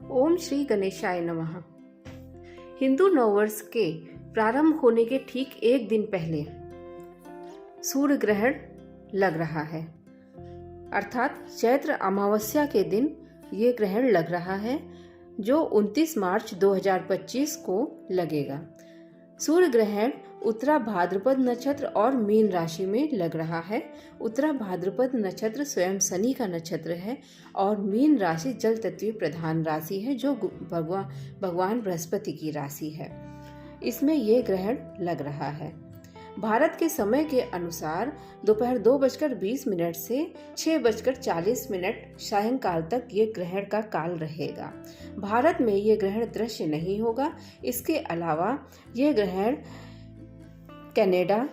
ओम श्री गणेशाय नमः। हिंदू नववर्ष के प्रारंभ होने के ठीक एक दिन पहले सूर्य ग्रहण लग रहा है, अर्थात चैत्र अमावस्या के दिन ये ग्रहण लग रहा है, जो 29 मार्च 2025 को लगेगा। सूर्य ग्रहण उत्तरा भाद्रपद नक्षत्र और मीन राशि में लग रहा है। उत्तरा भाद्रपद नक्षत्र स्वयं शनि का नक्षत्र है और मीन राशि जल तत्वीय प्रधान राशि है, जो भगवान बृहस्पति की राशि है। इसमें यह ग्रहण लग रहा है। भारत के समय के अनुसार दोपहर 2:20 से 6:40 सायंकाल तक ये ग्रहण का काल रहेगा। भारत में ये ग्रहण दृश्य नहीं होगा। इसके अलावा ये ग्रहण Canada,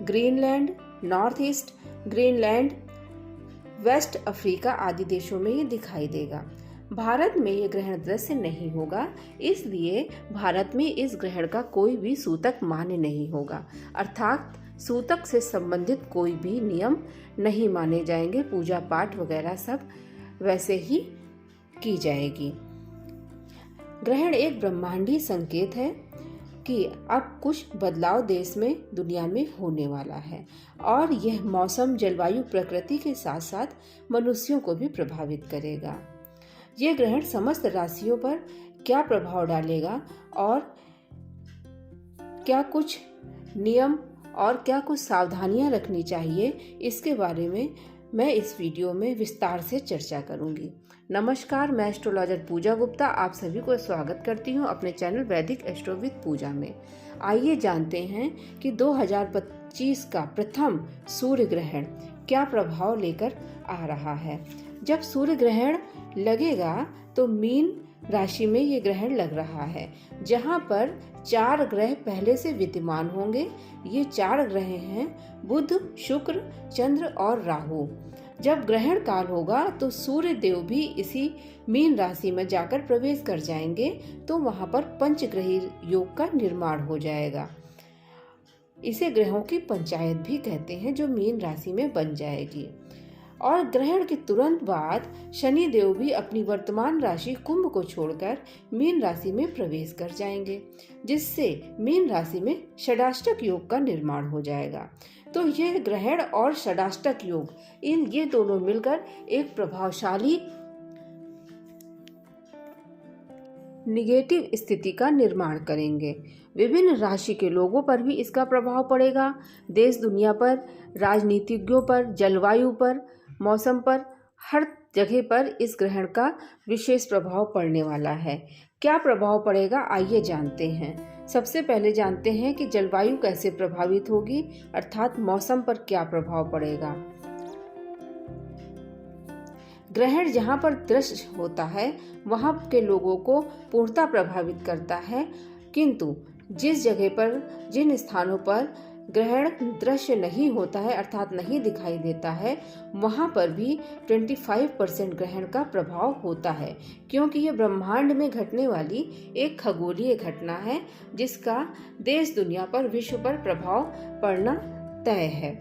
Greenland, north east Greenland, west Africa आदि देशों में ये दिखाई देगा। भारत में ये ग्रहण दृश्य नहीं होगा, इसलिए भारत में इस ग्रहण का कोई भी सूतक मान्य नहीं होगा, अर्थात सूतक से संबंधित कोई भी नियम नहीं माने जाएंगे। पूजा पाठ वगैरह सब वैसे ही की जाएगी। ग्रहण एक ब्रह्मांडीय संकेत है कि अब कुछ बदलाव देश में, दुनिया में होने वाला है और यह मौसम, जलवायु, प्रकृति के साथ साथ मनुष्यों को भी प्रभावित करेगा। ये ग्रहण समस्त राशियों पर क्या प्रभाव डालेगा और क्या कुछ नियम और क्या कुछ सावधानियां रखनी चाहिए, इसके बारे में मैं इस वीडियो में विस्तार से चर्चा करूंगी। नमस्कार, मैं एस्ट्रोलॉजर पूजा गुप्ता आप सभी को स्वागत करती हूं अपने चैनल वैदिक एस्ट्रो विद पूजा में। आइए जानते हैं कि 2025 का प्रथम सूर्य ग्रहण क्या प्रभाव लेकर आ रहा है। जब सूर्य ग्रहण लगेगा तो मीन राशि में ये ग्रहण लग रहा है, जहां पर 4 ग्रह पहले से विद्यमान होंगे। ये 4 ग्रह हैं बुध, शुक्र, चंद्र और राहु। जब ग्रहण काल होगा तो सूर्य देव भी इसी मीन राशि में जाकर प्रवेश कर जाएंगे, तो वहां पर पंचग्रही योग का निर्माण हो जाएगा। इसे ग्रहों की पंचायत भी कहते हैं, जो मीन राशि में बन जाएगी। और ग्रहण के तुरंत बाद शनि देव भी अपनी वर्तमान राशि कुंभ को छोड़कर मीन राशि में प्रवेश कर जाएंगे, जिससे मीन राशि में षडाष्टक योग का निर्माण हो जाएगा। तो यह ग्रहण और षडाष्टक योग, ये दोनों मिलकर एक प्रभावशाली निगेटिव स्थिति का निर्माण करेंगे। विभिन्न राशि के लोगों पर भी इसका प्रभाव पड़ेगा। देश दुनिया पर, राजनीतिज्ञों पर, जलवायु पर, मौसम पर, हर जगह पर इस ग्रहण का विशेष प्रभाव पड़ने वाला है। क्या प्रभाव पड़ेगा, आइए जानते हैं। सबसे पहले जानते हैं कि जलवायु कैसे प्रभावित होगी, अर्थात मौसम पर क्या प्रभाव पड़ेगा। ग्रहण जहाँ पर दृश्य होता है वहाँ के लोगों को पूर्णतः प्रभावित करता है, किंतु जिस जगह पर, जिन स्थानों पर ग्रहण दृश्य नहीं होता है, अर्थात नहीं दिखाई देता है, वहाँ पर भी 25% ग्रहण का प्रभाव होता है, क्योंकि ये ब्रह्मांड में घटने वाली एक खगोलीय घटना है, जिसका देश दुनिया पर, विश्व पर प्रभाव पड़ना तय है।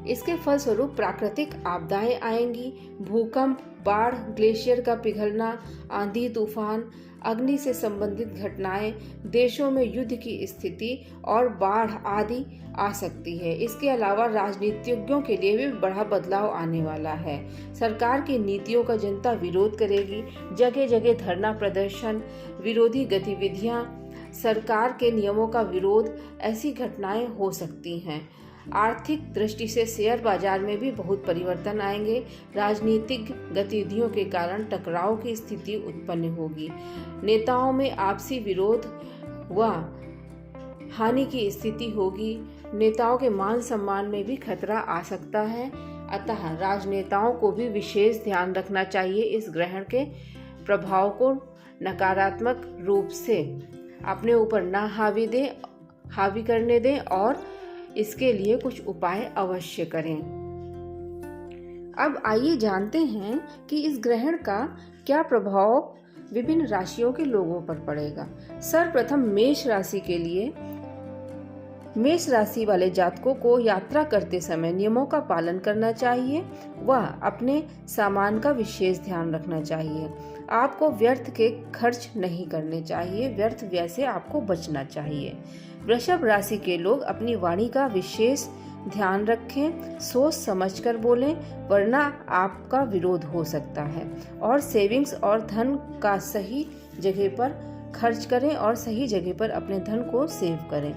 इसके फलस्वरूप प्राकृतिक आपदाएं आएंगी। भूकंप, बाढ़, ग्लेशियर का पिघलना, आंधी तूफान, अग्नि से संबंधित घटनाएं, देशों में युद्ध की स्थिति और बाढ़ आदि आ सकती है। इसके अलावा राजनीतिज्ञों के लिए भी बड़ा बदलाव आने वाला है। सरकार की नीतियों का जनता विरोध करेगी। जगह जगह धरना प्रदर्शन, विरोधी गतिविधियां, सरकार के नियमों का विरोध, ऐसी घटनाएं हो सकती हैं। आर्थिक दृष्टि से शेयर बाजार में भी बहुत परिवर्तन आएंगे। राजनीतिक गतिविधियों के कारण टकराव की स्थिति उत्पन्न होगी। नेताओं में आपसी विरोध व हानि की स्थिति होगी। नेताओं के मान सम्मान में भी खतरा आ सकता है। अतः राजनेताओं को भी विशेष ध्यान रखना चाहिए। इस ग्रहण के प्रभाव को नकारात्मक रूप से अपने ऊपर ना हावी करने दें और इसके लिए कुछ उपाय अवश्य करें। अब आइए जानते हैं कि इस ग्रहण का क्या प्रभाव विभिन्न राशियों के लोगों पर पड़ेगा। सर्वप्रथम मेष राशि के लिए, मेष राशि वाले जातकों को यात्रा करते समय नियमों का पालन करना चाहिए व अपने सामान का विशेष ध्यान रखना चाहिए। आपको व्यर्थ के खर्च नहीं करने चाहिए, व्यर्थ व्यय से आपको बचना चाहिए। वृषभ राशि के लोग अपनी वाणी का विशेष ध्यान रखें, सोच समझकर बोलें, वरना आपका विरोध हो सकता है। और सेविंग्स और धन का सही जगह पर खर्च करें और सही जगह पर अपने धन को सेव करें।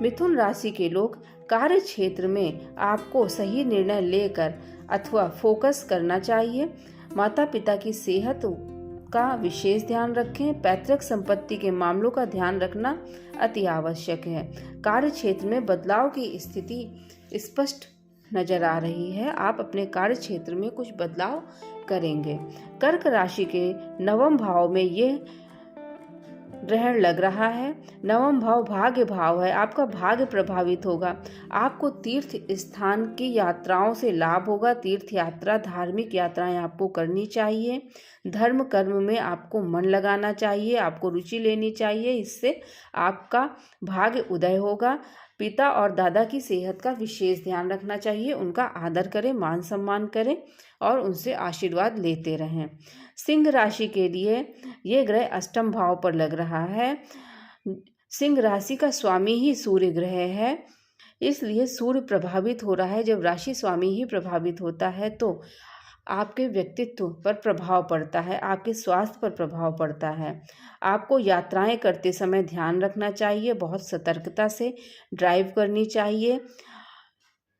मिथुन राशि के लोग कार्य क्षेत्र में आपको सही निर्णय लेकर अथवा फोकस करना चाहिए। माता पिता की सेहत का विशेष ध्यान रखें। पैतृक संपत्ति के मामलों का ध्यान रखना अति आवश्यक है। कार्य क्षेत्र में बदलाव की स्थिति स्पष्ट नजर आ रही है। आप अपने कार्य क्षेत्र में कुछ बदलाव करेंगे। कर्क राशि के नवम भाव में ये ग्रहण लग रहा है। नवम भाव भाग्य भाव है। आपका भाग्य प्रभावित होगा। आपको तीर्थ स्थान की यात्राओं से लाभ होगा। तीर्थ यात्रा, धार्मिक यात्राएं आपको करनी चाहिए। धर्म कर्म में आपको मन लगाना चाहिए, आपको रुचि लेनी चाहिए, इससे आपका भाग्य उदय होगा। पिता और दादा की सेहत का विशेष ध्यान रखना चाहिए। उनका आदर करें, मान सम्मान करें और उनसे आशीर्वाद लेते रहें। सिंह राशि के लिए ये ग्रह अष्टम भाव पर लग रहा है। सिंह राशि का स्वामी ही सूर्य ग्रह है, इसलिए सूर्य प्रभावित हो रहा है। जब राशि स्वामी ही प्रभावित होता है तो आपके व्यक्तित्व पर प्रभाव पड़ता है, आपके स्वास्थ्य पर प्रभाव पड़ता है। आपको यात्राएं करते समय ध्यान रखना चाहिए, बहुत सतर्कता से ड्राइव करनी चाहिए।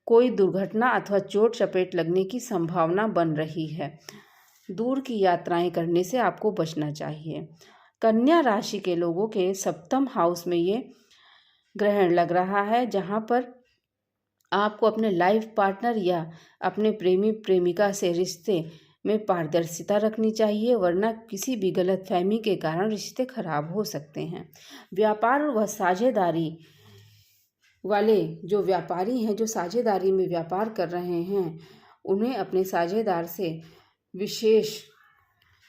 कोई दुर्घटना अथवा चोट चपेट लगने की संभावना बन रही है। दूर की यात्राएं करने से आपको बचना चाहिए। कन्या राशि के लोगों के सप्तम हाउस में ये ग्रहण लग रहा है, जहां पर आपको अपने लाइफ पार्टनर या अपने प्रेमी प्रेमिका से रिश्ते में पारदर्शिता रखनी चाहिए, वरना किसी भी गलतफहमी के कारण रिश्ते खराब हो सकते हैं। व्यापार व साझेदारी वाले जो व्यापारी हैं, जो साझेदारी में व्यापार कर रहे हैं, उन्हें अपने साझेदार से विशेष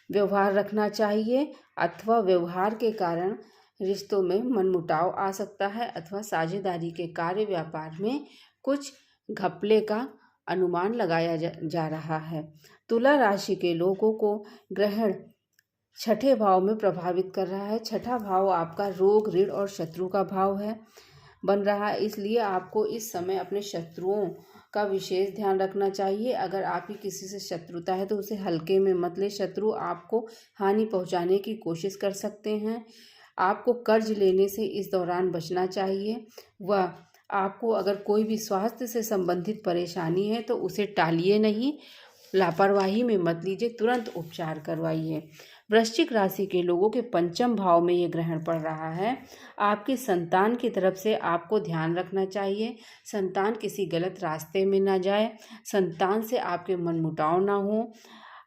व्यवहार रखना चाहिए, अथवा व्यवहार के कारण रिश्तों में मनमुटाव आ सकता है अथवा साझेदारी के कार्य व्यापार में कुछ घपले का अनुमान लगाया जा रहा है। तुला राशि के लोगों को ग्रहण छठे भाव में प्रभावित कर रहा है। छठा भाव आपका रोग, ऋण और शत्रु का भाव है बन रहा है, इसलिए आपको इस समय अपने शत्रुओं का विशेष ध्यान रखना चाहिए। अगर आपकी किसी से शत्रुता है तो उसे हल्के में मत ले। शत्रु आपको हानि पहुंचाने की कोशिश कर सकते हैं। आपको कर्ज लेने से इस दौरान बचना चाहिए। वह आपको अगर कोई भी स्वास्थ्य से संबंधित परेशानी है तो उसे टालिए नहीं, लापरवाही में मत लीजिए, तुरंत उपचार करवाइए। वृश्चिक राशि के लोगों के पंचम भाव में ये ग्रहण पड़ रहा है। आपकी संतान की तरफ से आपको ध्यान रखना चाहिए, संतान किसी गलत रास्ते में ना जाए, संतान से आपके मनमुटाव ना हो।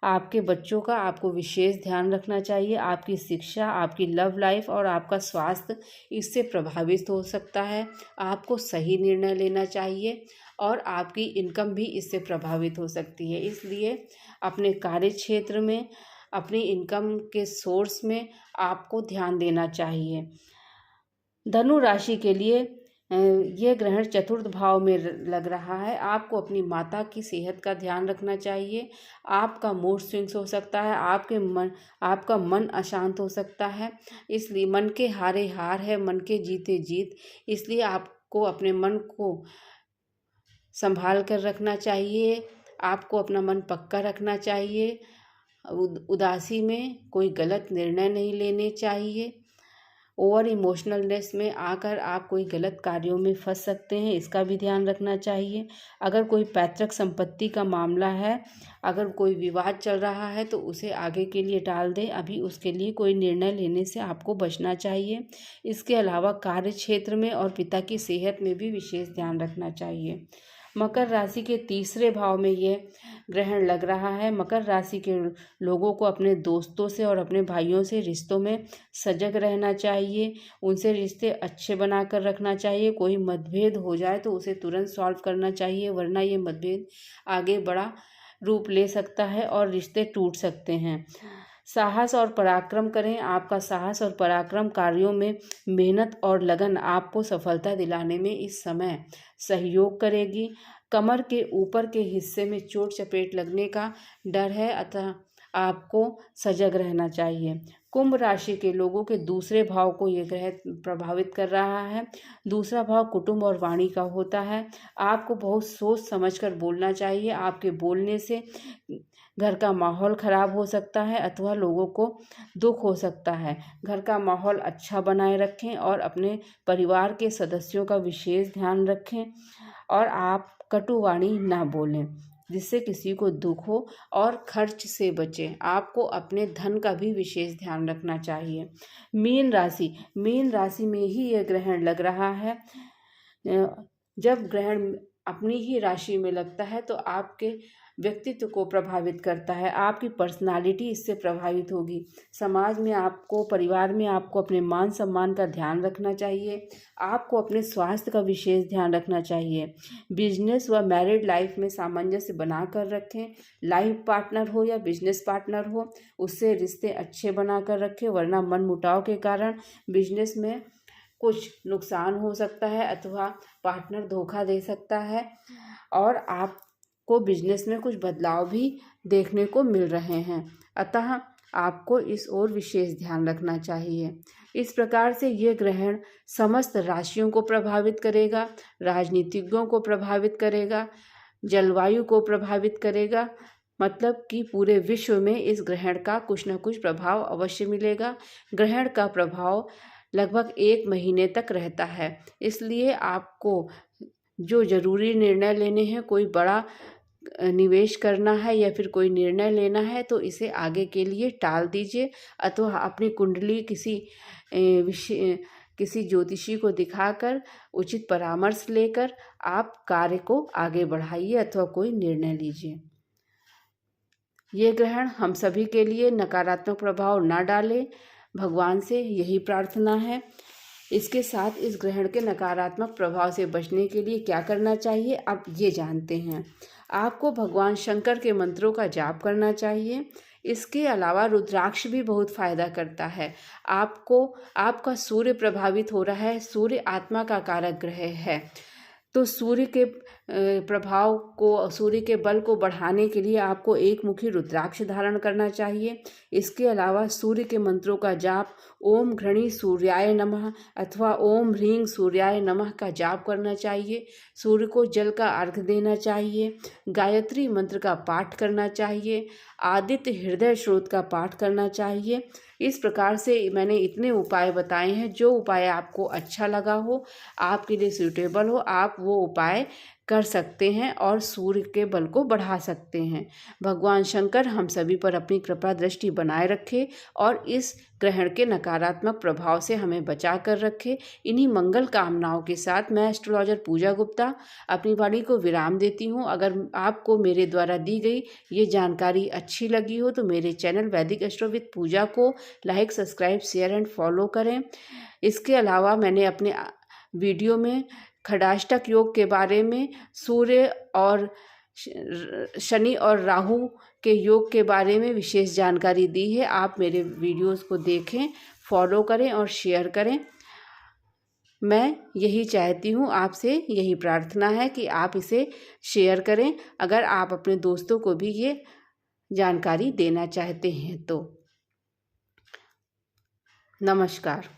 आपके बच्चों का आपको विशेष ध्यान रखना चाहिए। आपकी शिक्षा, आपकी लव लाइफ और आपका स्वास्थ्य इससे प्रभावित हो सकता है। आपको सही निर्णय लेना चाहिए और आपकी इनकम भी इससे प्रभावित हो सकती है, इसलिए अपने कार्य क्षेत्र में, अपनी इनकम के सोर्स में आपको ध्यान देना चाहिए। धनु राशि के लिए यह ग्रहण चतुर्थ भाव में लग रहा है। आपको अपनी माता की सेहत का ध्यान रखना चाहिए। आपका मूड स्विंग्स हो सकता है, आपका मन अशांत हो सकता है, इसलिए मन के हारे हार है, मन के जीते जीत, इसलिए आपको अपने मन को संभाल कर रखना चाहिए। आपको अपना मन पक्का रखना चाहिए। उदासी में कोई गलत निर्णय नहीं लेने चाहिए। ओवर इमोशनलनेस में आकर आप कोई गलत कार्यों में फंस सकते हैं, इसका भी ध्यान रखना चाहिए। अगर कोई पैतृक संपत्ति का मामला है, अगर कोई विवाद चल रहा है तो उसे आगे के लिए टाल दें, अभी उसके लिए कोई निर्णय लेने से आपको बचना चाहिए। इसके अलावा कार्य क्षेत्र में और पिता की सेहत में भी विशेष ध्यान रखना चाहिए। मकर राशि के तीसरे भाव में ये ग्रहण लग रहा है। मकर राशि के लोगों को अपने दोस्तों से और अपने भाइयों से रिश्तों में सजग रहना चाहिए, उनसे रिश्ते अच्छे बनाकर रखना चाहिए। कोई मतभेद हो जाए तो उसे तुरंत सॉल्व करना चाहिए, वरना ये मतभेद आगे बड़ा रूप ले सकता है और रिश्ते टूट सकते हैं। साहस और पराक्रम करें। आपका साहस और पराक्रम कार्यों में मेहनत और लगन आपको सफलता दिलाने में इस समय सहयोग करेगी। कमर के ऊपर के हिस्से में चोट चपेट लगने का डर है, अतः आपको सजग रहना चाहिए। कुंभ राशि के लोगों के दूसरे भाव को ये ग्रह प्रभावित कर रहा है। दूसरा भाव कुटुंब और वाणी का होता है। आपको बहुत सोच समझकर बोलना चाहिए। आपके बोलने से घर का माहौल खराब हो सकता है अथवा लोगों को दुख हो सकता है। घर का माहौल अच्छा बनाए रखें और अपने परिवार के सदस्यों का विशेष ध्यान रखें और आप कटु वाणी ना बोलें जिससे किसी को दुख हो, और खर्च से बचें। आपको अपने धन का भी विशेष ध्यान रखना चाहिए। मीन राशि में ही यह ग्रहण लग रहा है। जब ग्रहण अपनी ही राशि में लगता है तो आपके व्यक्तित्व को प्रभावित करता है। आपकी पर्सनालिटी इससे प्रभावित होगी। समाज में आपको, परिवार में आपको अपने मान सम्मान का ध्यान रखना चाहिए। आपको अपने स्वास्थ्य का विशेष ध्यान रखना चाहिए। बिजनेस व मैरिड लाइफ में सामंजस्य बना कर रखें। लाइफ पार्टनर हो या बिजनेस पार्टनर हो, उससे रिश्ते अच्छे बना कर रखें, वरना मनमुटाव के कारण बिजनेस में कुछ नुकसान हो सकता है अथवा पार्टनर धोखा दे सकता है और आपको बिजनेस में कुछ बदलाव भी देखने को मिल रहे हैं। अतः आपको इस ओर विशेष ध्यान रखना चाहिए। इस प्रकार से यह ग्रहण समस्त राशियों को प्रभावित करेगा, राजनीतिज्ञों को प्रभावित करेगा, जलवायु को प्रभावित करेगा। मतलब कि पूरे विश्व में इस ग्रहण का कुछ न कुछ प्रभाव अवश्य मिलेगा। ग्रहण का प्रभाव लगभग 1 महीने तक रहता है। इसलिए आपको जो ज़रूरी निर्णय लेने हैं, कोई बड़ा निवेश करना है या फिर कोई निर्णय लेना है, तो इसे आगे के लिए टाल दीजिए अथवा अपनी कुंडली किसी ज्योतिषी को दिखाकर उचित परामर्श लेकर आप कार्य को आगे बढ़ाइए अथवा कोई निर्णय लीजिए। ये ग्रहण हम सभी के लिए नकारात्मक प्रभाव ना डाले, भगवान से यही प्रार्थना है। इसके साथ इस ग्रहण के नकारात्मक प्रभाव से बचने के लिए क्या करना चाहिए, अब ये जानते हैं। आपको भगवान शंकर के मंत्रों का जाप करना चाहिए। इसके अलावा रुद्राक्ष भी बहुत फायदा करता है। आपका सूर्य प्रभावित हो रहा है। सूर्य आत्मा का कारक ग्रह है, तो सूर्य के प्रभाव को, सूर्य के बल को बढ़ाने के लिए आपको एक मुखी रुद्राक्ष धारण करना चाहिए। इसके अलावा सूर्य के मंत्रों का जाप ओम घृणी सूर्याय नमः अथवा ओम ह्रीं सूर्याय नमः का जाप करना चाहिए। सूर्य को जल का अर्घ्य देना चाहिए। गायत्री मंत्र का पाठ करना चाहिए। आदित्य हृदय स्रोत का पाठ करना चाहिए। इस प्रकार से मैंने इतने उपाय बताए हैं। जो उपाय आपको अच्छा लगा हो, आपके लिए सूटेबल हो, आप वो उपाय कर सकते हैं और सूर्य के बल को बढ़ा सकते हैं। भगवान शंकर हम सभी पर अपनी कृपा दृष्टि बनाए रखे और इस ग्रहण के नकारात्मक प्रभाव से हमें बचा कर रखे। इन्हीं मंगल कामनाओं के साथ मैं एस्ट्रोलॉजर पूजा गुप्ता अपनी वाणी को विराम देती हूँ। अगर आपको मेरे द्वारा दी गई ये जानकारी अच्छी लगी हो तो मेरे चैनल वैदिक एस्ट्रो विद पूजा को like, subscribe, share and follow करें। इसके अलावा मैंने अपने वीडियो में खडाष्टक योग के बारे में, सूर्य और शनि और राहु के योग के बारे में विशेष जानकारी दी है। आप मेरे वीडियोस को देखें, फॉलो करें और शेयर करें। मैं यही चाहती हूँ, आपसे यही प्रार्थना है कि आप इसे शेयर करें अगर आप अपने दोस्तों को भी ये जानकारी देना चाहते हैं तो। नमस्कार।